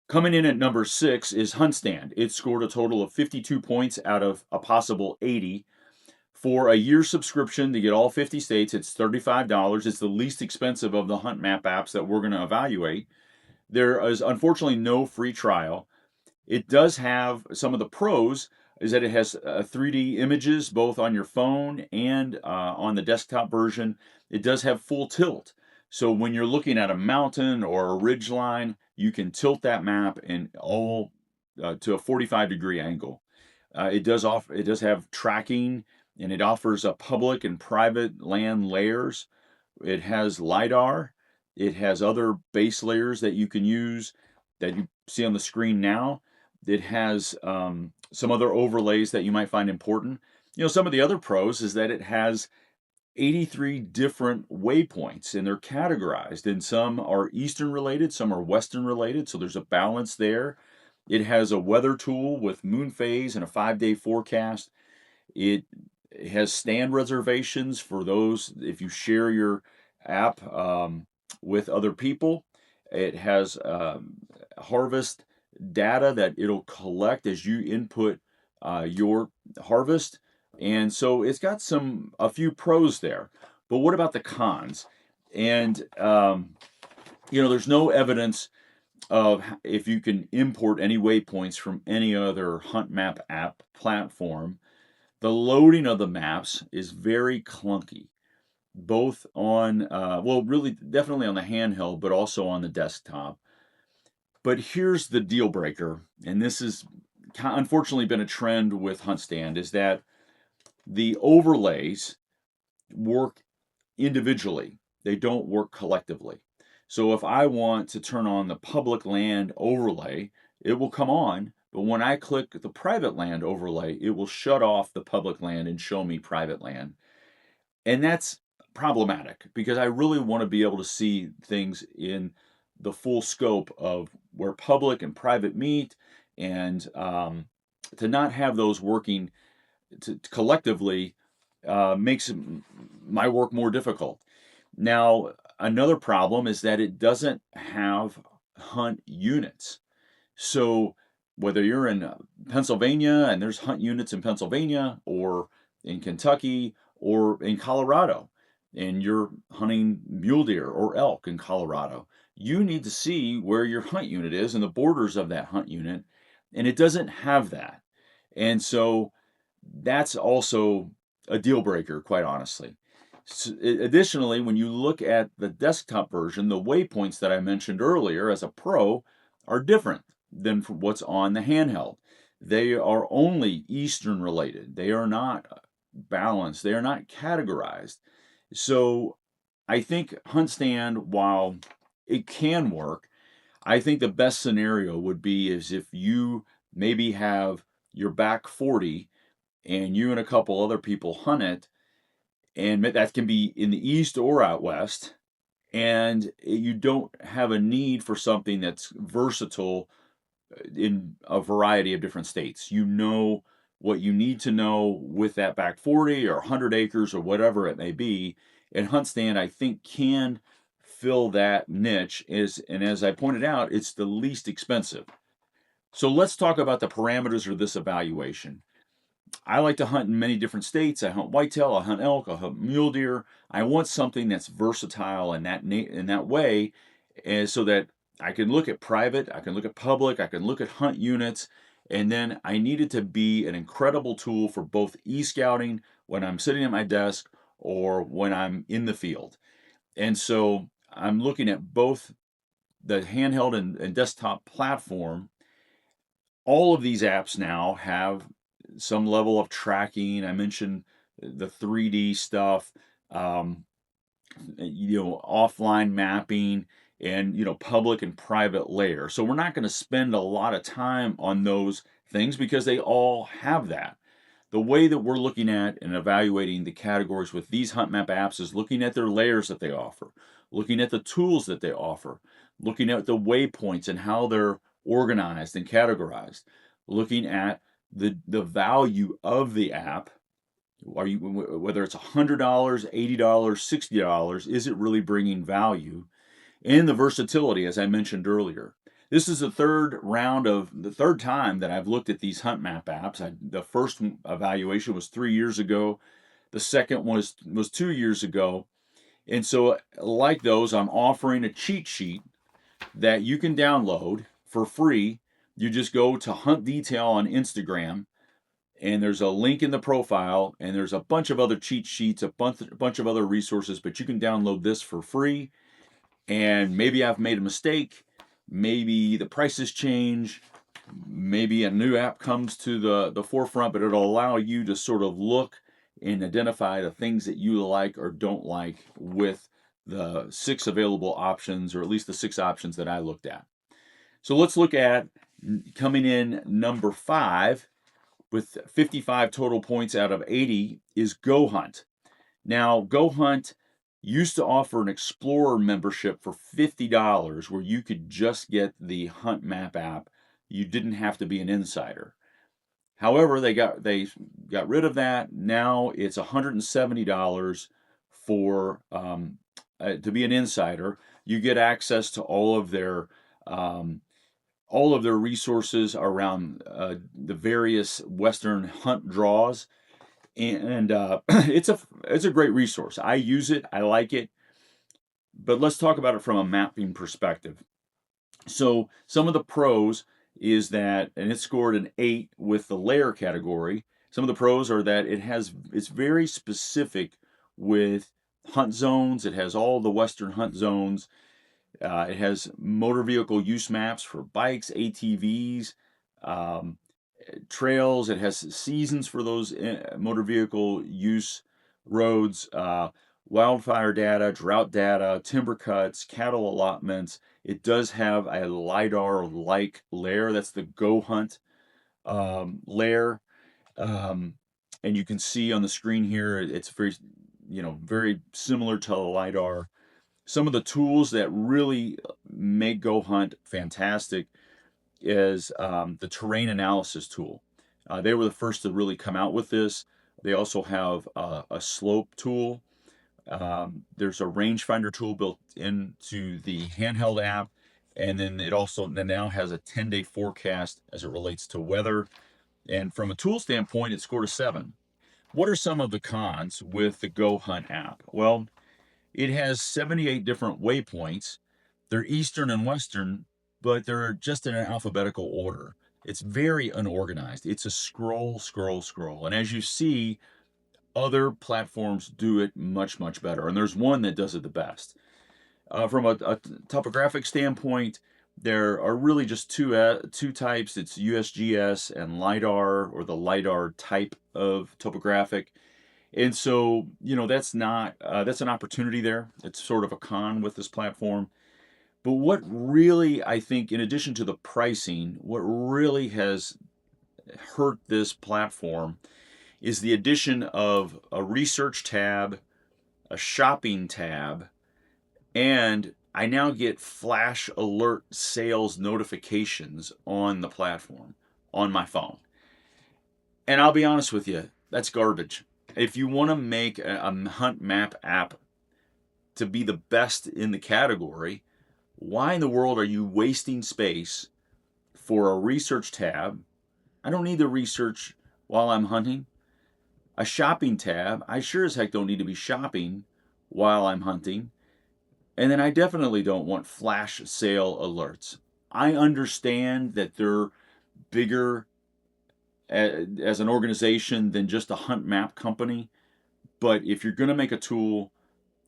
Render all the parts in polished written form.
Coming in at number 6 is HuntStand. It scored a total of 52 points out of a possible 80. For a year subscription to get all 50 states, it's $35. It's the least expensive of the Hunt Map apps that we're going to evaluate. There is unfortunately no free trial. It does have some of the pros is that it has 3D images both on your phone and on the desktop version. It does have full tilt. So when you're looking at a mountain or a ridge line, you can tilt that map and all to a 45-degree angle. It does have tracking, and it offers a public and private land layers. It has LiDAR. It has other base layers that you can use that you see on the screen now. It has some other overlays that you might find important. Some of the other pros is that it has 83 different waypoints, and they're categorized, and some are Eastern related, some are Western related, so there's a balance there. It has a weather tool with moon phase and a 5-day forecast. It has stand reservations for those if you share your app with other people. It has harvest data that it'll collect as you input your harvest. And so it's got a few pros there. But what about the cons? And there's no evidence of if you can import any waypoints from any other Hunt Map app platform. The loading of the maps is very clunky, both on, really definitely on the handheld, but also on the desktop. But here's the deal breaker, and this has unfortunately been a trend with HuntStand, is that the overlays work individually. They don't work collectively. So if I want to turn on the public land overlay, it will come on, but when I click the private land overlay, it will shut off the public land and show me private land. And that's problematic because I really want to be able to see things in the full scope of where public and private meet, and to not have those working collectively makes my work more difficult. Now, another problem is that it doesn't have hunt units. So whether you're in Pennsylvania and there's hunt units in Pennsylvania, or in Kentucky, or in Colorado, and you're hunting mule deer or elk in Colorado, you need to see where your hunt unit is and the borders of that hunt unit, and it doesn't have that. And so that's also a deal breaker, quite honestly. Additionally, when you look at the desktop version, the waypoints that I mentioned earlier as a pro are different than what's on the handheld. They are only Eastern related. They are not balanced. They are not categorized. So I think HuntStand, while it can work, I think the best scenario would be is if you maybe have your back 40 and you and a couple other people hunt it, and that can be in the east or out west, and you don't have a need for something that's versatile in a variety of different states. You know what you need to know with that back 40 or 100 acres or whatever it may be, and HuntStand, I think, can fill that niche, and as I pointed out, it's the least expensive. So let's talk about the parameters of this evaluation. I like to hunt in many different states. I hunt whitetail, I hunt elk, I hunt mule deer. I want something that's versatile in that way, and so that I can look at private, I can look at public, I can look at hunt units, and then I need it to be an incredible tool for both e-scouting when I'm sitting at my desk or when I'm in the field. And so I'm looking at both the handheld and desktop platform. All of these apps now have some level of tracking. I mentioned the 3D stuff, offline mapping, and public and private layer. So we're not going to spend a lot of time on those things because they all have that. The way that we're looking at and evaluating the categories with these Hunt Map apps is looking at their layers that they offer, looking at the tools that they offer, looking at the waypoints and how they're organized and categorized, looking at the value of the app. Whether it's $100, $80, $60, is it really bringing value? And the versatility, as I mentioned earlier. This is the third time that I've looked at these hunt map apps. The first evaluation was 3 years ago. The second was 2 years ago. And so, like those, I'm offering a cheat sheet that you can download for free. You just go to Hunt Detail on Instagram, and there's a link in the profile, and there's a bunch of other cheat sheets, a bunch of other resources, but you can download this for free. And maybe I've made a mistake, maybe the prices change, maybe a new app comes to the forefront, but it'll allow you to sort of look and identify the things that you like or don't like with the 6 available options, or at least the 6 options that I looked at. So let's look at coming in number 5 with 55 total points out of 80 is GoHunt. Now, GoHunt used to offer an Explorer membership for $50 where you could just get the Hunt Map app. You didn't have to be an insider. However, they got rid of that. Now it's $170 for to be an insider. You get access to um, all of their resources around the various Western hunt draws, and it's a great resource. I use it. I like it. But let's talk about it from a mapping perspective. So some of the pros is that, and it scored an 8 with the layer category. Some of the pros are that it's very specific with hunt zones. It has all the Western hunt zones. It has motor vehicle use maps for bikes, ATVs, um, trails. It has seasons for those motor vehicle use roads, wildfire data, drought data, timber cuts, cattle allotments. It does have a LiDAR-like layer. That's the GoHunt layer. Um, and you can see on the screen here, it's very similar to a LiDAR. Some of the tools that really make GoHunt fantastic is the terrain analysis tool. They were the first to really come out with this. They also have a slope tool. There's a rangefinder tool built into the handheld app, and then it also now has a 10-day forecast as it relates to weather. And from a tool standpoint, it scored a 7. What are some of the cons with the GoHunt app? Well, it has 78 different waypoints. They're Eastern and Western, but they're just in an alphabetical order. It's very unorganized. It's a scroll, scroll, scroll. And as you see, other platforms do it much, much better. And there's one that does it the best. From a topographic standpoint, there are really just two types. It's USGS and LiDAR, or the LiDAR type of topographic. And so, that's an opportunity there. It's sort of a con with this platform. But what really, I think, in addition to the pricing, what really has hurt this platform is the addition of a research tab, a shopping tab, and I now get flash alert sales notifications on the platform on my phone. And I'll be honest with you, that's garbage. If you want to make a Hunt Map app to be the best in the category, why in the world are you wasting space for a research tab? I don't need the research while I'm hunting. A shopping tab, I sure as heck don't need to be shopping while I'm hunting. And then I definitely don't want flash sale alerts. I understand that they're bigger as an organization than just a hunt map company. But if you're going to make a tool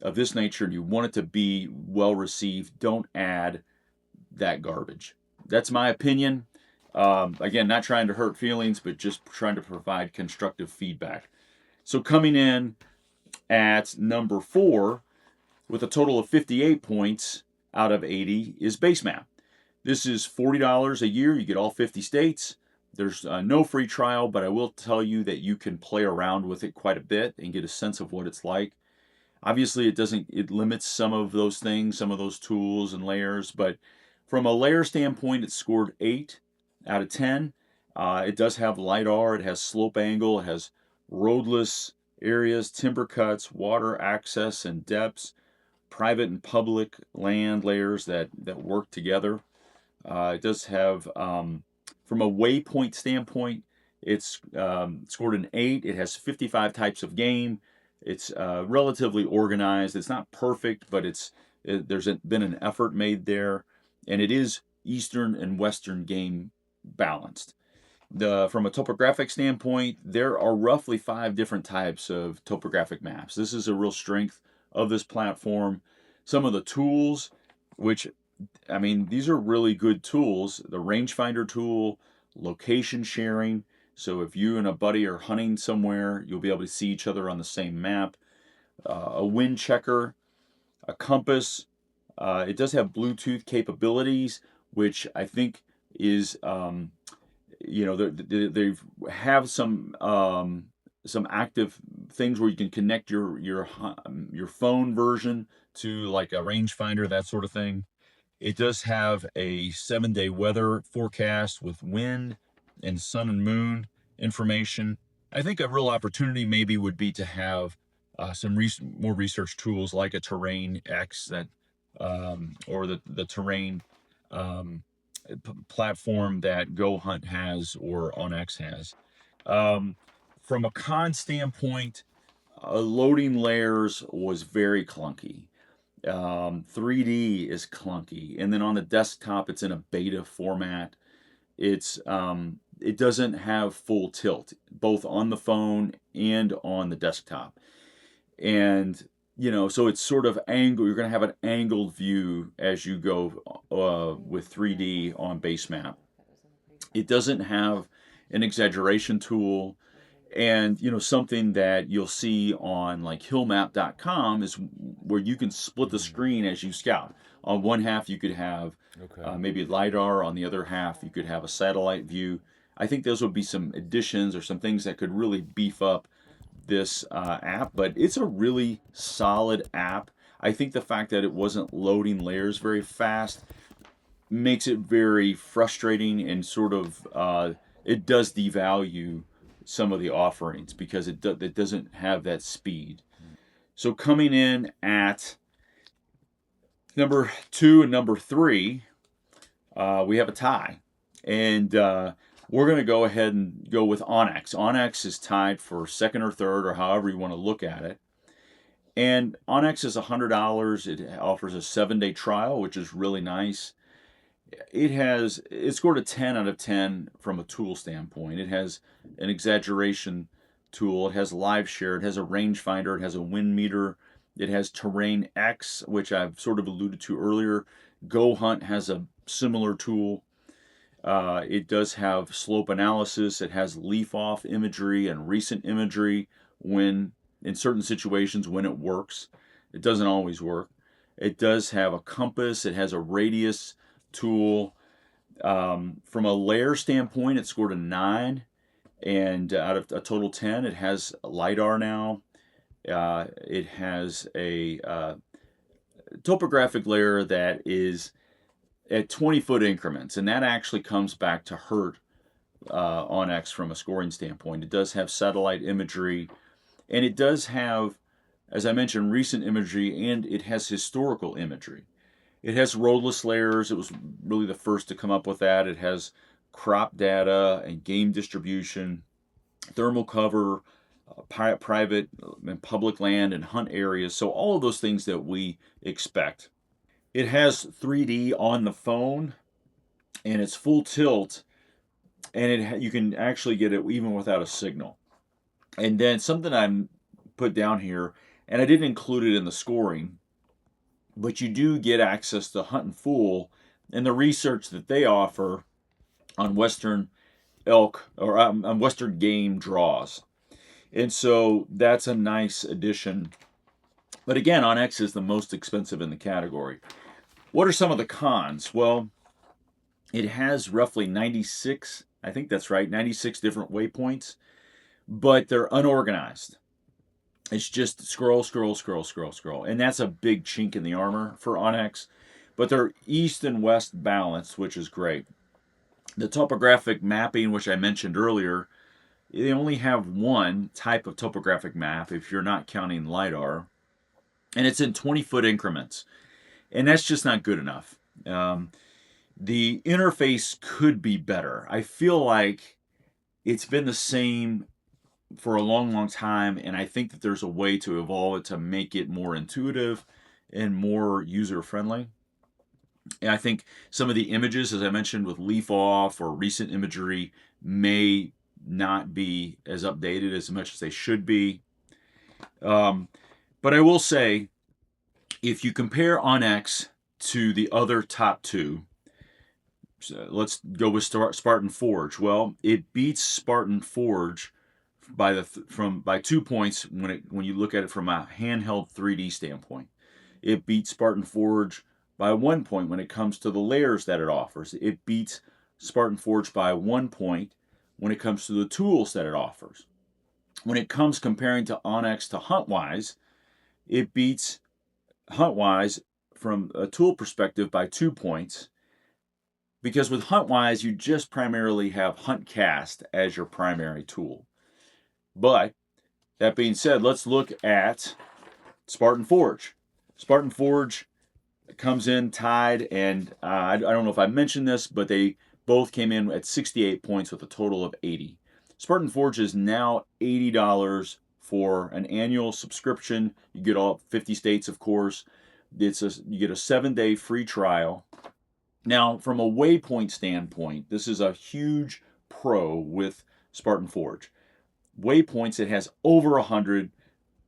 of this nature and you want it to be well received, don't add that garbage. That's my opinion. Again, not trying to hurt feelings, but just trying to provide constructive feedback. So coming in at number 4 with a total of 58 points out of 80 is BaseMap. This is $40 a year. You get all 50 states. There's no free trial, but I will tell you that you can play around with it quite a bit and get a sense of what it's like. Obviously, it limits some of those things, some of those tools and layers, but from a layer standpoint, it scored 8 out of 10. It does have LiDAR, it has slope angle, it has roadless areas, timber cuts, water access and depths, private and public land layers that work together. It does have, from a waypoint standpoint, it's scored an 8. It has 55 types of game. It's relatively organized. It's not perfect, but there's been an effort made there, and it is Eastern and Western game balanced. From a topographic standpoint, there are roughly 5 different types of topographic maps. This is a real strength of this platform. Some of the tools, which I mean, these are really good tools. The rangefinder tool, location sharing. So if you and a buddy are hunting somewhere, you'll be able to see each other on the same map. A wind checker, a compass. It does have Bluetooth capabilities, which I think is, they have some active things where you can connect your phone version to like a rangefinder, that sort of thing. It does have a 7-day weather forecast with wind and sun and moon information. I think a real opportunity maybe would be to have some more research tools like a Terrain X or the Terrain um, platform that GoHunt has or OnX has. Um, from a con standpoint, loading layers was very clunky. 3D is clunky, and then on the desktop, it's in a beta format. It doesn't have full tilt, both on the phone and on the desktop, and so it's sort of angle. You're going to have an angled view as you go with 3D on BaseMap. It doesn't have an exaggeration tool. And something that you'll see on like hillmap.com is where you can split the screen as you scout. On one half you could have maybe LiDAR, on the other half you could have a satellite view. I think those would be some additions or some things that could really beef up this app, but it's a really solid app. I think the fact that it wasn't loading layers very fast makes it very frustrating, and sort of it does devalue some of the offerings because it doesn't have that speed. So coming in at number 2 and number 3, we have a tie, and we're going to go ahead and go with OnX. OnX is tied for second or third, or however you want to look at it. And OnX is $100. It offers a 7-day trial, which is really nice. It scored a 10 out of 10 from a tool standpoint. It has an exaggeration tool. It has live share. It has a rangefinder. It has a wind meter. It has Terrain X, which I've sort of alluded to earlier. GoHunt has a similar tool. It does have slope analysis. It has leaf off imagery and recent imagery when in certain situations when it works. It doesn't always work. It does have a compass. It has a radius tool. From a layer standpoint, it scored a 9, and out of a total 10, it has LiDAR now. It has a topographic layer that is at 20-foot increments, and that actually comes back to hurt OnX from a scoring standpoint. It does have satellite imagery, and it does have, as I mentioned, recent imagery, and it has historical imagery. It has roadless layers. It was really the first to come up with that. It has crop data and game distribution, thermal cover, private and public land and hunt areas. So all of those things that we expect. It has 3D on the phone, and it's full tilt, and you can actually get it even without a signal. And then something I put down here, and I didn't include it in the scoring, but you do get access to Hunt and Fool and the research that they offer on Western elk or on Western game draws. And so that's a nice addition. But again, OnX is the most expensive in the category. What are some of the cons? Well, it has roughly 96, I think that's right, 96 different waypoints, but they're unorganized. It's just scroll, scroll, scroll, scroll, scroll. And that's a big chink in the armor for OnX. But they're east and west balanced, which is great. The topographic mapping, which I mentioned earlier, they only have one type of topographic map if you're not counting LiDAR. And it's in 20-foot increments. And that's just not good enough. The interface could be better. I feel like it's been the same for a long, long time, and I think that there's a way to evolve it to make it more intuitive and more user friendly. And I think some of the images, as I mentioned, with leaf off or recent imagery, may not be as updated as much as they should be. Um, but I will say, if you compare OnX to the other top two, so let's go with Spartan Forge. Well, it beats Spartan Forge by 2 points when you look at it from a handheld 3D standpoint. It beats Spartan Forge by 1 point when it comes to the layers that it offers. It beats Spartan Forge by 1 point when it comes to the tools that it offers. When it comes comparing to OnX to HuntWise, it beats HuntWise from a tool perspective by 2 points, because with HuntWise you just primarily have HuntCast as your primary tool. But that being said, let's look at Spartan Forge. Spartan Forge comes in tied, and I don't know if I mentioned this, but they both came in at 68 points with a total of 80. Spartan Forge is now $80 for an annual subscription. You get all 50 states, of course. You get a 7-day free trial. Now, from a waypoint standpoint, this is a huge pro with Spartan Forge. Waypoints, it has over 100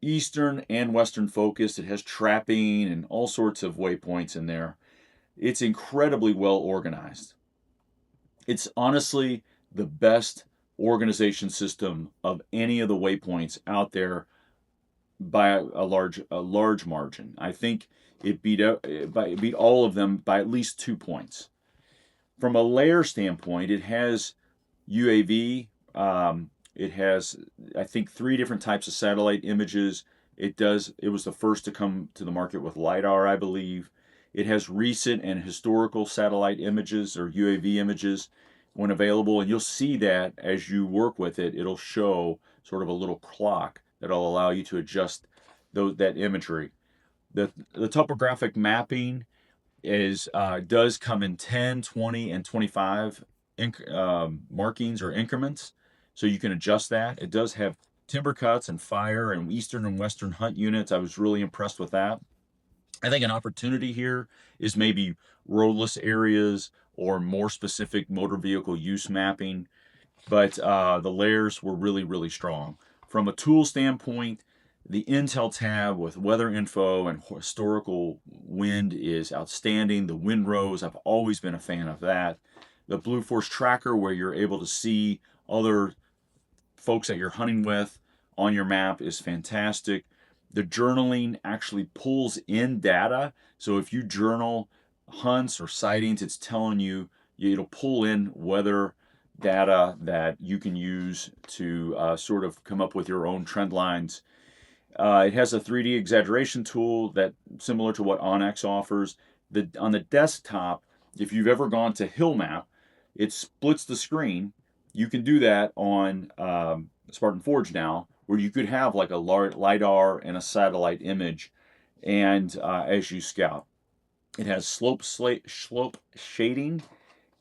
Eastern and Western focused. It has trapping and all sorts of waypoints in there. It's incredibly well organized. It's honestly the best organization system of any of the waypoints out there by a large margin. I think it beat all of them by at least 2 points. From a layer standpoint, it has UAV. It has, I think, 3 different types of satellite images. It was the first to come to the market with LiDAR, I believe. It has recent and historical satellite images or UAV images when available, and you'll see that as you work with it, it'll show sort of a little clock that'll allow you to adjust that imagery. The topographic mapping does come in 10, 20, and 25 markings or increments, so you can adjust that. It does have timber cuts and fire and eastern and western hunt units. I was really impressed with that. I think an opportunity here is maybe roadless areas or more specific motor vehicle use mapping, but the layers were really, really strong. From a tool standpoint, the Intel tab with weather info and historical wind is outstanding. The wind rows, I've always been a fan of that. The Blue Force tracker, where you're able to see other folks that you're hunting with on your map, is fantastic. The journaling actually pulls in data. So if you journal hunts or sightings, it's telling you, it'll pull in weather data that you can use to sort of come up with your own trend lines. It has a 3D exaggeration tool that similar to what OnX offers. On the desktop, if you've ever gone to Hill Map, it splits the screen. You can do that on Spartan Forge now, where you could have like a LiDAR and a satellite image, and as you scout. It has slope shading.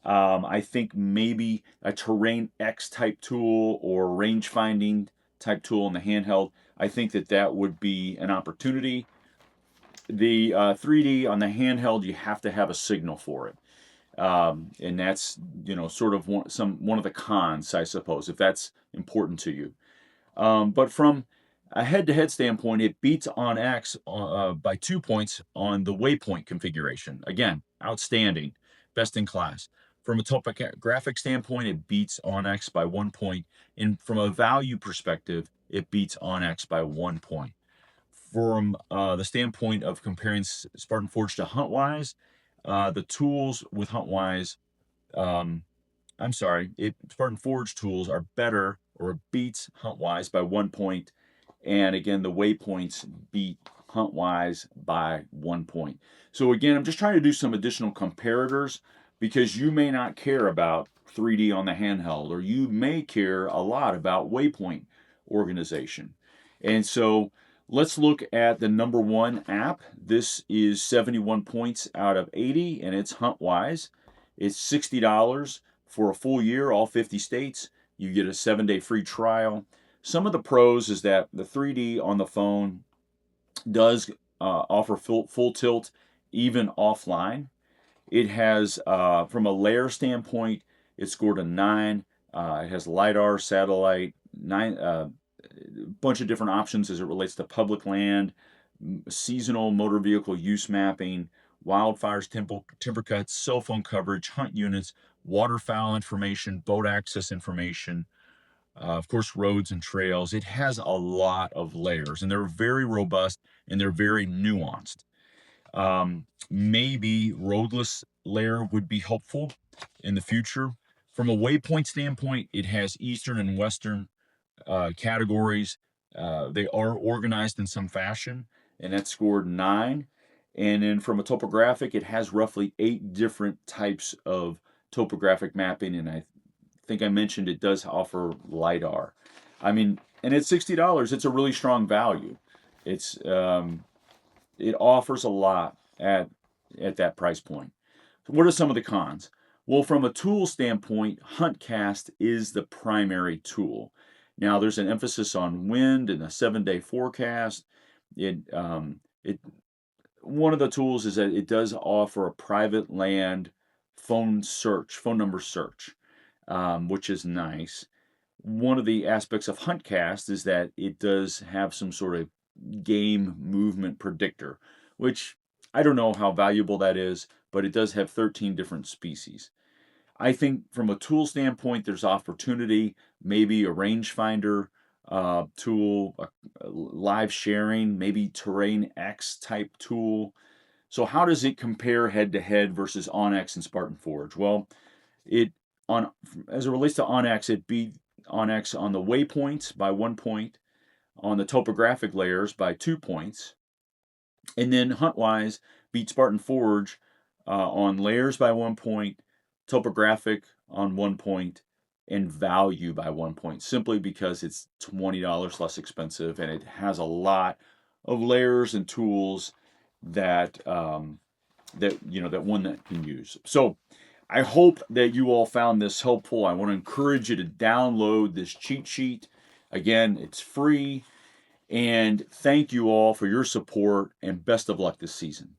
I think maybe a terrain X type tool or range finding type tool in the handheld. I think that would be an opportunity. The 3D on the handheld, you have to have a signal for it. And that's sort of one of the cons, I suppose, if that's important to you. But from a head-to-head standpoint, it beats OnX by 2 points on the waypoint configuration. Again, outstanding, best in class. From a topographic standpoint, it beats OnX by 1 point, and from a value perspective, it beats OnX by 1 point. From the standpoint of comparing Spartan Forge to HuntWise, the tools with HuntWise, Spartan Forge tools are better, or it beats HuntWise by 1 point. And again, the waypoints beat HuntWise by 1 point. So again, I'm just trying to do some additional comparators, because you may not care about 3D on the handheld, or you may care a lot about waypoint organization. And so let's look at the number 1 app. This is 71 points out of 80, and it's HuntWise. It's $60 for a full year, all 50 states. You get a 7-day free trial. Some of the pros is that the 3D on the phone does offer full tilt even offline. It has, from a layer standpoint, it scored a 9. It has LiDAR, satellite, a bunch of different options as it relates to public land, seasonal motor vehicle use mapping, wildfires, timber cuts, cell phone coverage, hunt units, waterfowl information, boat access information, of course, roads and trails. It has a lot of layers, and they're very robust and they're very nuanced. Maybe roadless layer would be helpful in the future. From a waypoint standpoint, it has eastern and western categories. They are organized in some fashion, and that scored 9. And then from a topographic, it has roughly 8 different types of topographic mapping, and I think I mentioned it does offer LiDAR. I mean, and it's $60. It's a really strong value. It's it offers a lot at that price point. So what are some of the cons? Well, from a tool standpoint, HuntCast is the primary tool. Now, there's an emphasis on wind and a 7-day forecast. It one of the tools is that it does offer a private land phone number search, which is nice. One of the aspects of HuntCast is that it does have some sort of game movement predictor, which I don't know how valuable that is, but it does have 13 different species. I think from a tool standpoint, there's opportunity, maybe a rangefinder tool, live sharing, maybe Terrain X type tool. So how does it compare head to head versus OnX and Spartan Forge? Well, it on as it relates to OnX, it beat OnX on the waypoints by 1 point, on the topographic layers by 2 points, and then HuntWise beat Spartan Forge on layers by 1 point, topographic on 1 point, and value by 1 point, simply because it's $20 less expensive and it has a lot of layers and tools that that one that can use. So I hope that you all found this helpful. I want to encourage you to download this cheat sheet. Again, it's free. And thank you all for your support and best of luck this season.